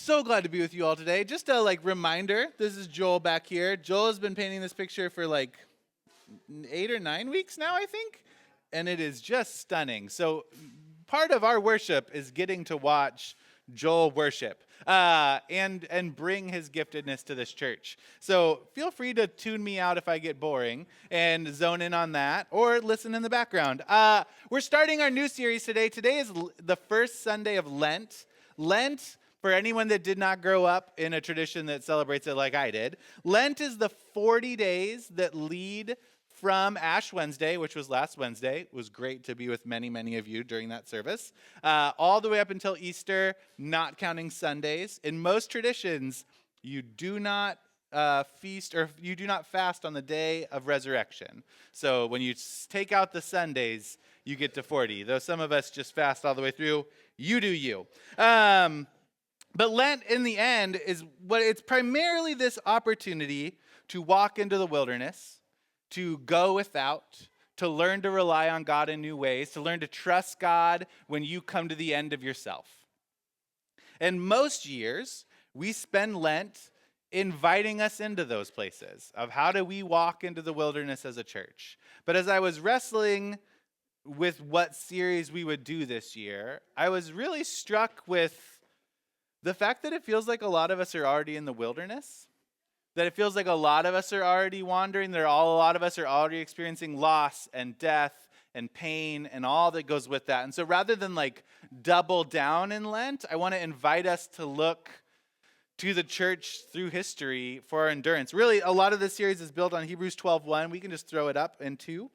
So glad to be with you all today. Just a reminder, this is Joel back here. Joel has been painting this picture for 8 or 9 weeks now, I think, and it is just stunning. So part of our worship is getting to watch Joel worship and bring his giftedness to this church. So feel free to tune me out if I get boring and zone in on that, or listen in the background. We're starting our new series today. Today is the first Sunday of Lent. Lent, for anyone that did not grow up in a tradition that celebrates it like I did, Lent is the 40 days that lead from Ash Wednesday, which was last Wednesday. It was great to be with many, many of you during that service, all the way up until Easter, not counting Sundays. In most traditions, you do not feast or you do not fast on the day of resurrection. So when you take out the Sundays, you get to 40. Though some of us just fast all the way through, you do you. But Lent, in the end, it's primarily this opportunity to walk into the wilderness, to go without, to learn to rely on God in new ways, to learn to trust God when you come to the end of yourself. And most years, we spend Lent inviting us into those places of how do we walk into the wilderness as a church. But as I was wrestling with what series we would do this year, I was really struck with the fact that it feels like a lot of us are already in the wilderness, that it feels like a lot of us are already wandering, a lot of us are already experiencing loss and death and pain and all that goes with that. And so rather than double down in Lent, I want to invite us to look to the church through history for our endurance. Really, a lot of this series is built on Hebrews 12:1. We can just throw it up in 2.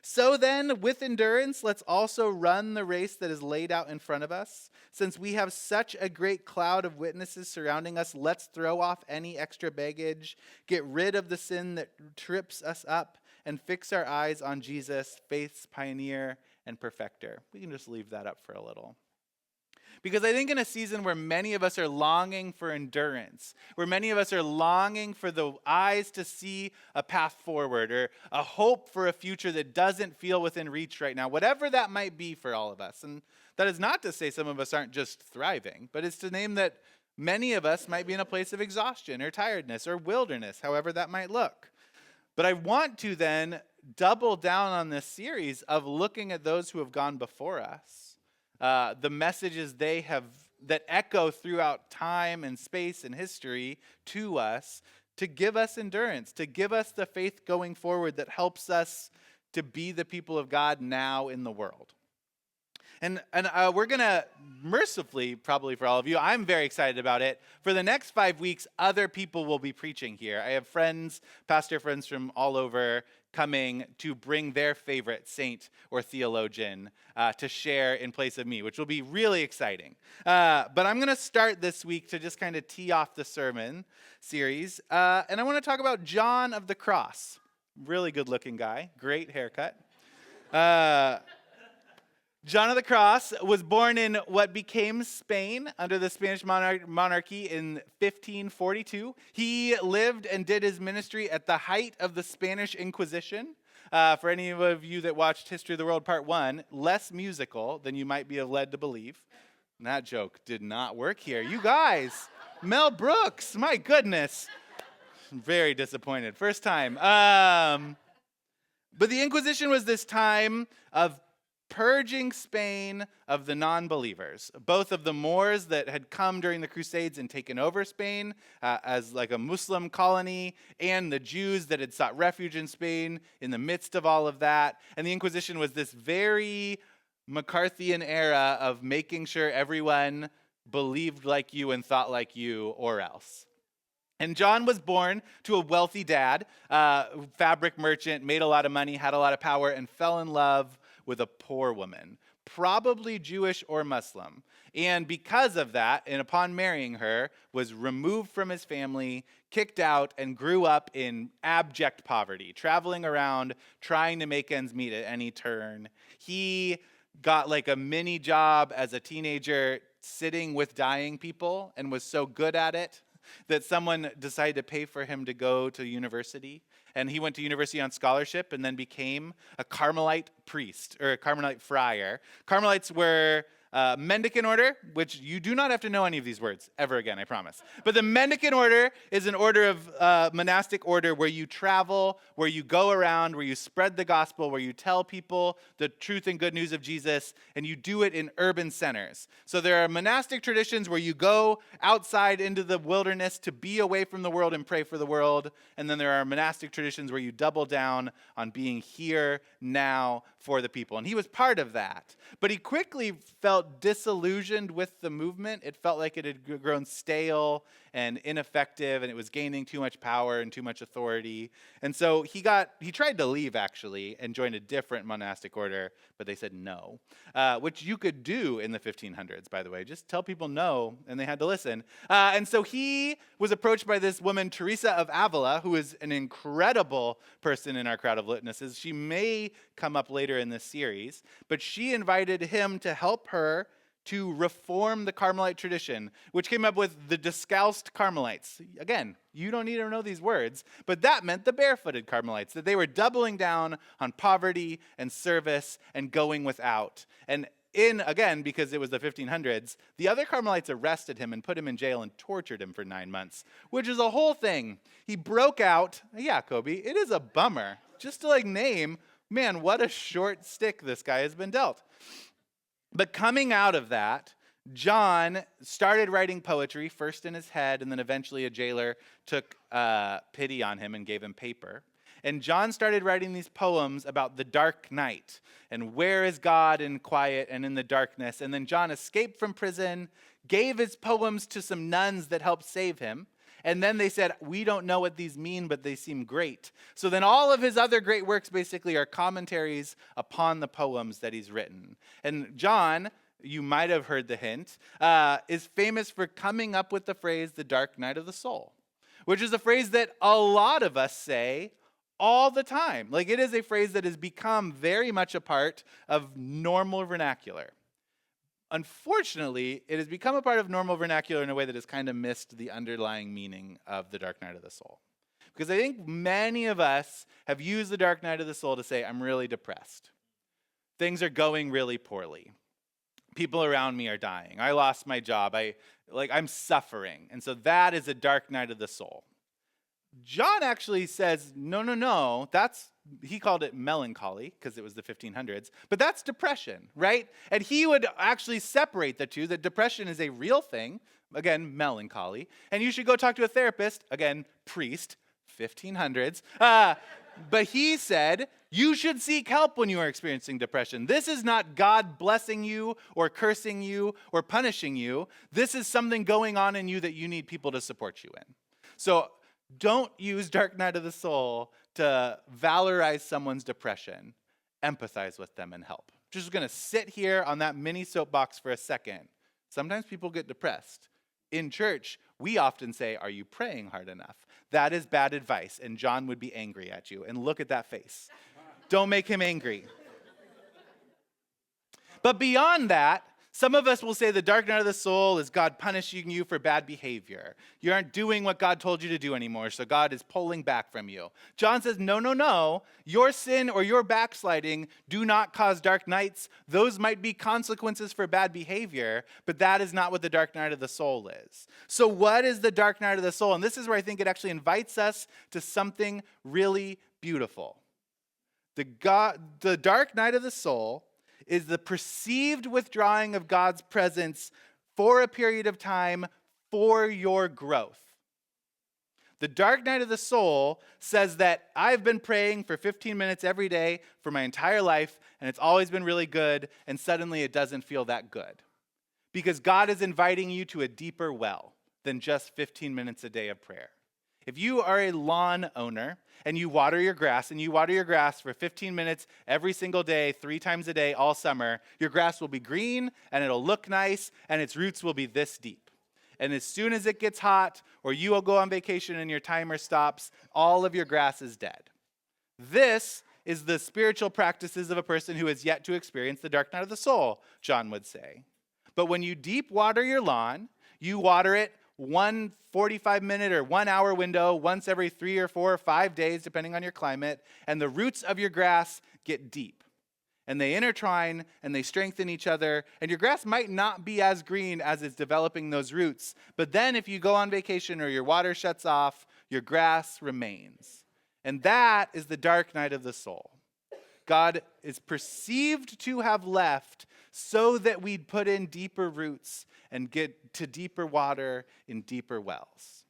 So then, with endurance, let's also run the race that is laid out in front of us. Since we have such a great cloud of witnesses surrounding us, let's throw off any extra baggage, get rid of the sin that trips us up, and fix our eyes on Jesus, faith's pioneer and perfecter. We can just leave that up for a little. Because I think in a season where many of us are longing for endurance, where many of us are longing for the eyes to see a path forward or a hope for a future that doesn't feel within reach right now, whatever that might be for all of us. And that is not to say some of us aren't just thriving, but it's to name that many of us might be in a place of exhaustion or tiredness or wilderness, however that might look. But I want to then double down on this series of looking at those who have gone before us. The messages they have that echo throughout time and space and history to us to give us endurance, to give us the faith going forward that helps us to be the people of God now in the world. And we're going to, mercifully, probably for all of you, I'm very excited about it. For the next 5 weeks, other people will be preaching here. I have pastor friends from all over coming to bring their favorite saint or theologian to share in place of me, which will be really exciting. But I'm going to start this week to just kind of tee off the sermon series. And I want to talk about John of the Cross. Really good looking guy, great haircut. John of the Cross was born in what became Spain under the Spanish monarchy in 1542. He lived and did his ministry at the height of the Spanish Inquisition. For any of you that watched History of the World Part 1, less musical than you might be led to believe. And that joke did not work here. You guys, Mel Brooks, my goodness. I'm very disappointed. First time. But the Inquisition was this time of purging Spain of the non-believers, both of the Moors that had come during the Crusades and taken over Spain as a Muslim colony, and the Jews that had sought refuge in Spain in the midst of all of that. And the Inquisition was this very McCarthyian era of making sure everyone believed like you and thought like you or else. And John was born to a wealthy dad, fabric merchant, made a lot of money, had a lot of power, and fell in love with a poor woman, probably Jewish or Muslim. And because of that, and upon marrying her, was removed from his family, kicked out, and grew up in abject poverty, traveling around trying to make ends meet at any turn. He got a mini job as a teenager sitting with dying people and was so good at it that someone decided to pay for him to go to university. And he went to university on scholarship and then became a Carmelite priest or a Carmelite friar. Carmelites were Mendicant order, which you do not have to know any of these words ever again, I promise. But the Mendicant order is an order of monastic order where you travel, where you go around, where you spread the gospel, where you tell people the truth and good news of Jesus, and you do it in urban centers. So there are monastic traditions where you go outside into the wilderness to be away from the world and pray for the world. And then there are monastic traditions where you double down on being here now for the people. And he was part of that. But he quickly felt disillusioned with the movement. It felt like it had grown stale and ineffective, and it was gaining too much power and too much authority. And so he tried to leave, actually, and join a different monastic order, but they said no, which you could do in the 1500s, by the way. Just tell people no, and they had to listen. And so he was approached by this woman, Teresa of Avila, who is an incredible person in our crowd of witnesses. She may come up later in this series, but she invited him to help her to reform the Carmelite tradition, which came up with the Discalced Carmelites. Again, you don't need to know these words, but that meant the barefooted Carmelites, that they were doubling down on poverty and service and going without. And again, because it was the 1500s, the other Carmelites arrested him and put him in jail and tortured him for 9 months, which is a whole thing. He broke out. Yeah, Kobe, it is a bummer. Just to name, man, what a short stick this guy has been dealt. But coming out of that, John started writing poetry, first in his head, and then eventually a jailer took pity on him and gave him paper. And John started writing these poems about the dark night and where is God in quiet and in the darkness. And then John escaped from prison, gave his poems to some nuns that helped save him. And then they said, we don't know what these mean, but they seem great. So then all of his other great works basically are commentaries upon the poems that he's written. And John, you might have heard the hint, is famous for coming up with the phrase, the dark night of the soul, which is a phrase that a lot of us say all the time. It is a phrase that has become very much a part of normal vernacular. Unfortunately, it has become a part of normal vernacular in a way that has kind of missed the underlying meaning of the dark night of the soul. Because I think many of us have used the dark night of the soul to say, I'm really depressed. Things are going really poorly. People around me are dying. I lost my job. I'm suffering. And so that is a dark night of the soul. John actually says, no, he called it melancholy because it was the 1500s, but that's depression, right? And he would actually separate the two, that depression is a real thing, again, melancholy, and you should go talk to a therapist, again, priest, 1500s, but he said, you should seek help when you are experiencing depression. This is not God blessing you or cursing you or punishing you. This is something going on in you that you need people to support you in. So don't use dark night of the soul to valorize someone's depression. Empathize with them and help. Just going to sit here on that mini soapbox for a second. Sometimes people get depressed. In church, we often say, are you praying hard enough? That is bad advice, and John would be angry at you. And look at that face. Don't make him angry. But beyond that, some of us will say the dark night of the soul is God punishing you for bad behavior. You aren't doing what God told you to do anymore, so God is pulling back from you. John says, no. Your sin or your backsliding do not cause dark nights. Those might be consequences for bad behavior, but that is not what the dark night of the soul is. So what is the dark night of the soul? And this is where I think it actually invites us to something really beautiful. The dark night of the soul is the perceived withdrawing of God's presence for a period of time for your growth. The dark night of the soul says that I've been praying for 15 minutes every day for my entire life, and it's always been really good, and suddenly it doesn't feel that good. Because God is inviting you to a deeper well than just 15 minutes a day of prayer. If you are a lawn owner and you water your grass for 15 minutes every single day, 3 times a day, all summer, your grass will be green and it'll look nice and its roots will be this deep. And as soon as it gets hot or you will go on vacation and your timer stops, all of your grass is dead. This is the spiritual practices of a person who has yet to experience the dark night of the soul, John would say. But when you deep water your lawn, you water it 1 45-minute or 1 hour window once every 3 or 4 or 5 days, depending on your climate, and the roots of your grass get deep. And they intertwine and they strengthen each other. And your grass might not be as green as it's developing those roots. But then if you go on vacation or your water shuts off, your grass remains. And that is the dark night of the soul. God is perceived to have left so that we'd put in deeper roots and get to deeper water in deeper wells.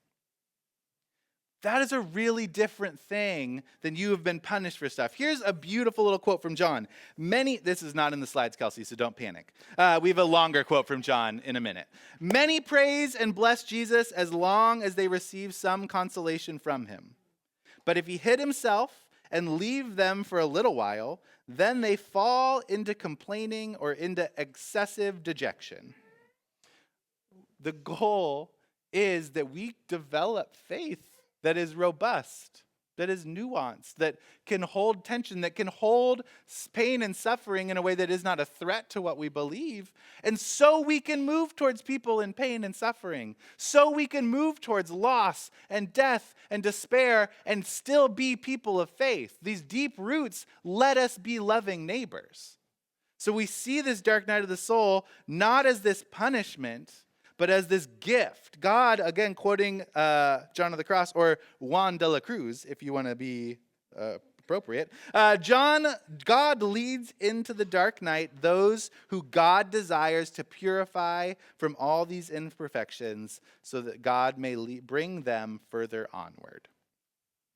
That is a really different thing than you have been punished for stuff. Here's a beautiful little quote from John. This is not in the slides, Kelsey, so don't panic. We have a longer quote from John in a minute. Many praise and bless Jesus as long as they receive some consolation from him. But if he hid himself and leave them for a little while, then they fall into complaining or into excessive dejection. The goal is that we develop faith that is robust, that is nuanced, that can hold tension, that can hold pain and suffering in a way that is not a threat to what we believe. And so we can move towards people in pain and suffering. So we can move towards loss and death and despair and still be people of faith. These deep roots let us be loving neighbors. So we see this dark night of the soul not as this punishment, but as this gift. God, again, quoting John of the Cross, or Juan de la Cruz, if you want to be appropriate. God leads into the dark night those who God desires to purify from all these imperfections so that God may bring them further onward.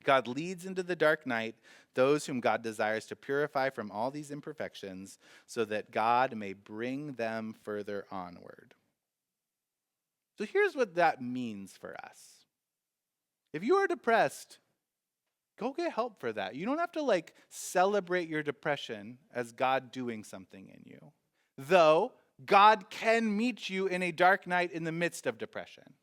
God leads into the dark night those whom God desires to purify from all these imperfections so that God may bring them further onward. So here's what that means for us. If you are depressed, go get help for that. You don't have to celebrate your depression as God doing something in you. Though God can meet you in a dark night in the midst of depression.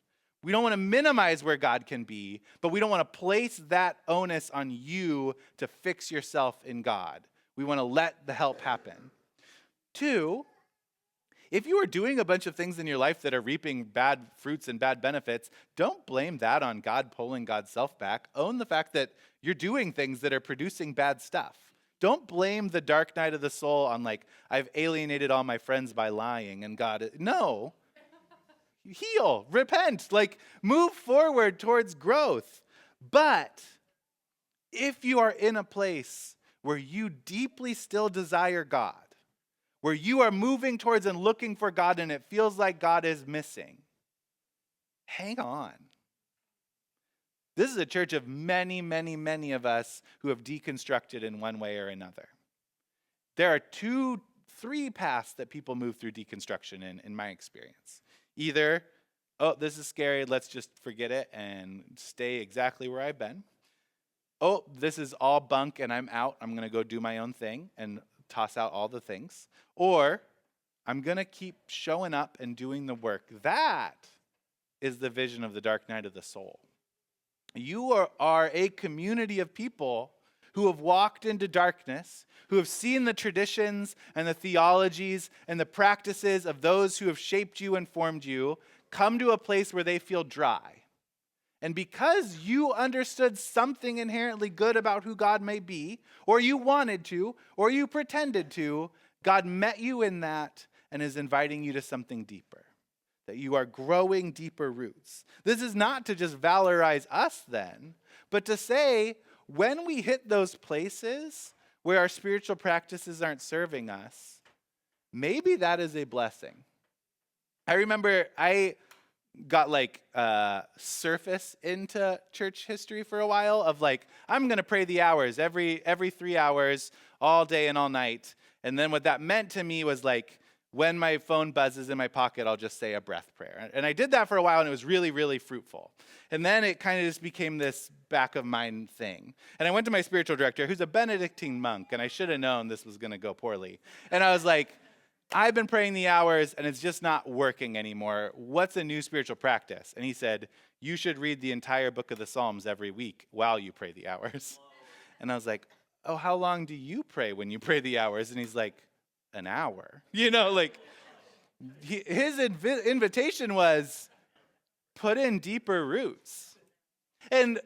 We don't want to minimize where God can be, but we don't want to place that onus on you to fix yourself in God. We want to let the help happen. 2, if you are doing a bunch of things in your life that are reaping bad fruits and bad benefits, don't blame that on God pulling God's self back. Own the fact that you're doing things that are producing bad stuff. Don't blame the dark night of the soul on I've alienated all my friends by lying and God. No. Heal, repent, move forward towards growth. But if you are in a place where you deeply still desire God, where you are moving towards and looking for God and it feels like God is missing, hang on. This is a church of many, many, many of us who have deconstructed in one way or another. There are 2, 3 paths that people move through deconstruction in my experience. Either, oh, this is scary, let's just forget it and stay exactly where I've been. Oh, this is all bunk and I'm out, I'm going to go do my own thing and toss out all the things. Or I'm going to keep showing up and doing the work. That is the vision of the dark night of the soul. You are a community of people who have walked into darkness, who have seen the traditions and the theologies and the practices of those who have shaped you and formed you come to a place where they feel dry. And because you understood something inherently good about who God may be, or you wanted to, or you pretended to, God met you in that and is inviting you to something deeper. That you are growing deeper roots. This is not to just valorize us then, but to say when we hit those places where our spiritual practices aren't serving us, maybe that is a blessing. I remember I got surface into church history for a while of I'm going to pray the hours every 3 hours all day and all night. And then what that meant to me was when my phone buzzes in my pocket, I'll just say a breath prayer. And I did that for a while and it was really, really fruitful. And then it kind of just became this back of mind thing. And I went to my spiritual director, who's a Benedictine monk, and I should have known this was going to go poorly. And I was like, I've been praying the hours and it's just not working anymore. What's a new spiritual practice? And he said, you should read the entire book of the Psalms every week while you pray the hours. And I was like, oh, how long do you pray when you pray the hours? And he's like, an hour. His invitation was put in deeper roots. And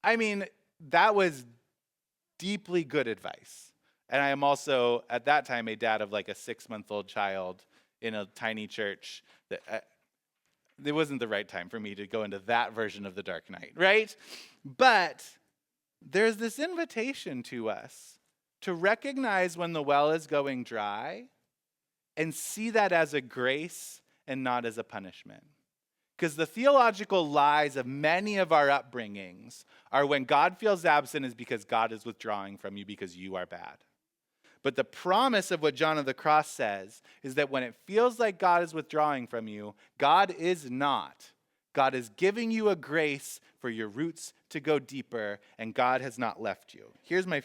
I mean, that was deeply good advice. And I am also, at that time, a dad of like a 6-month-old child in a tiny church. It wasn't the right time for me to go into that version of the Dark Knight, right? But there's this invitation to us to recognize when the well is going dry and see that as a grace and not as a punishment. Because the theological lies of many of our upbringings are when God feels absent is because God is withdrawing from you because you are bad. But the promise of what John of the Cross says is that when it feels like God is withdrawing from you, God is not. God is giving you a grace for your roots to go deeper, and God has not left you. Here's my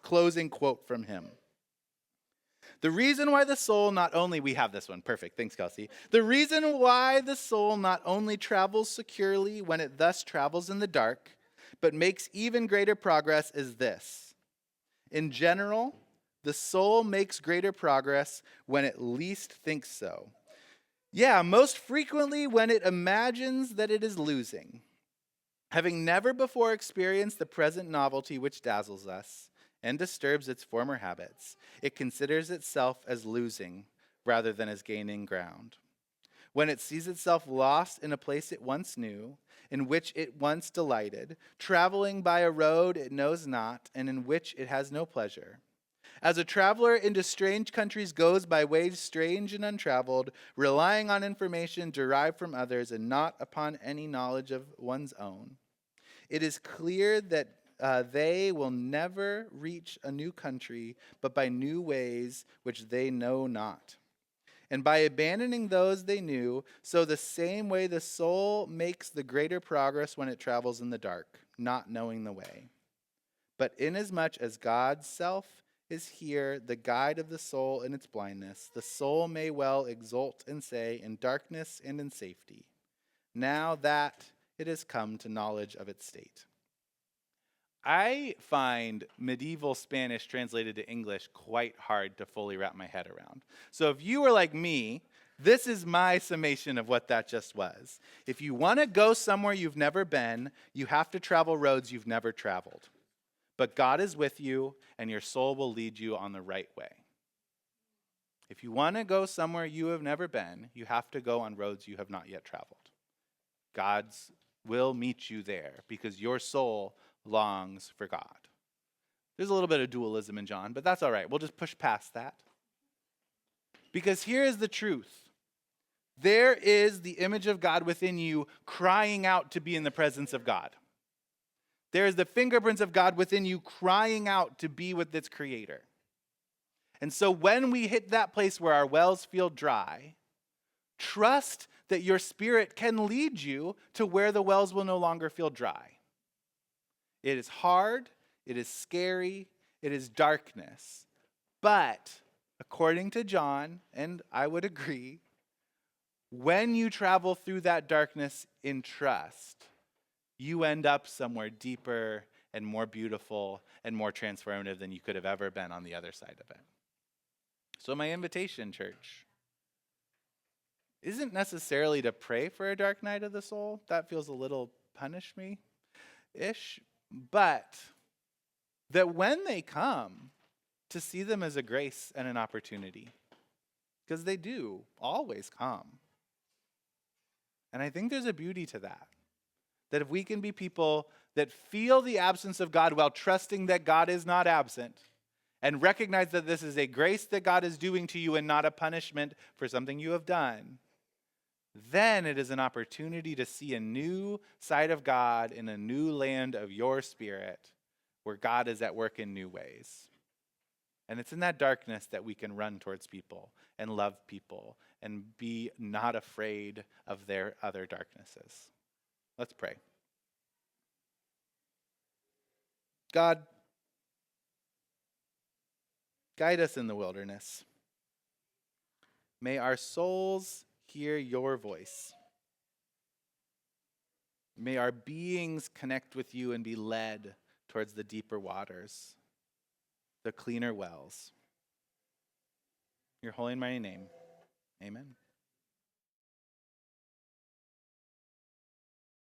closing quote from him. The reason why the soul not only, we have this one, perfect, thanks Kelsey. The reason why the soul not only travels securely when it thus travels in the dark, but makes even greater progress is this. In general, the soul makes greater progress when it least thinks so. Yeah, most frequently when it imagines that it is losing. Having never before experienced the present novelty which dazzles us and disturbs its former habits, it considers itself as losing rather than as gaining ground. When it sees itself lost in a place it once knew, in which it once delighted, traveling by a road it knows not, and in which it has no pleasure. As a traveler into strange countries goes by ways strange and untraveled, relying on information derived from others and not upon any knowledge of one's own, it is clear that they will never reach a new country, but by new ways which they know not. And by abandoning those they knew, so the same way the soul makes the greater progress when it travels in the dark, not knowing the way. But inasmuch as God's self is here, the guide of the soul in its blindness, the soul may well exult and say, in darkness and in safety, now that it has come to knowledge of its state. I find medieval Spanish translated to English quite hard to fully wrap my head around. So if you were like me, this is my summation of what that just was. If you want to go somewhere you've never been, you have to travel roads you've never traveled. But God is with you, and your soul will lead you on the right way. If you want to go somewhere you have never been, you have to go on roads you have not yet traveled. God's will meet you there because your soul longs for God. There's a little bit of dualism in John, but that's all right. We'll just push past that. Because here is the truth. There is the image of God within you crying out to be in the presence of God. There is the fingerprints of God within you crying out to be with its creator. And so when we hit that place where our wells feel dry, trust that your spirit can lead you to where the wells will no longer feel dry. It is hard, it is scary, it is darkness. But according to John, and I would agree, when you travel through that darkness in trust, you end up somewhere deeper and more beautiful and more transformative than you could have ever been on the other side of it. So my invitation, church, isn't necessarily to pray for a dark night of the soul. That feels a little punish me-ish. But that when they come, to see them as a grace and an opportunity. Because they do always come. And I think there's a beauty to that. That if we can be people that feel the absence of God while trusting that God is not absent, and recognize that this is a grace that God is doing to you and not a punishment for something you have done, then it is an opportunity to see a new side of God in a new land of your spirit where God is at work in new ways. And it's in that darkness that we can run towards people and love people and be not afraid of their other darknesses. Let's pray. God, guide us in the wilderness. May our souls hear your voice. May our beings connect with you and be led towards the deeper waters, the cleaner wells. In your holy and mighty name, amen.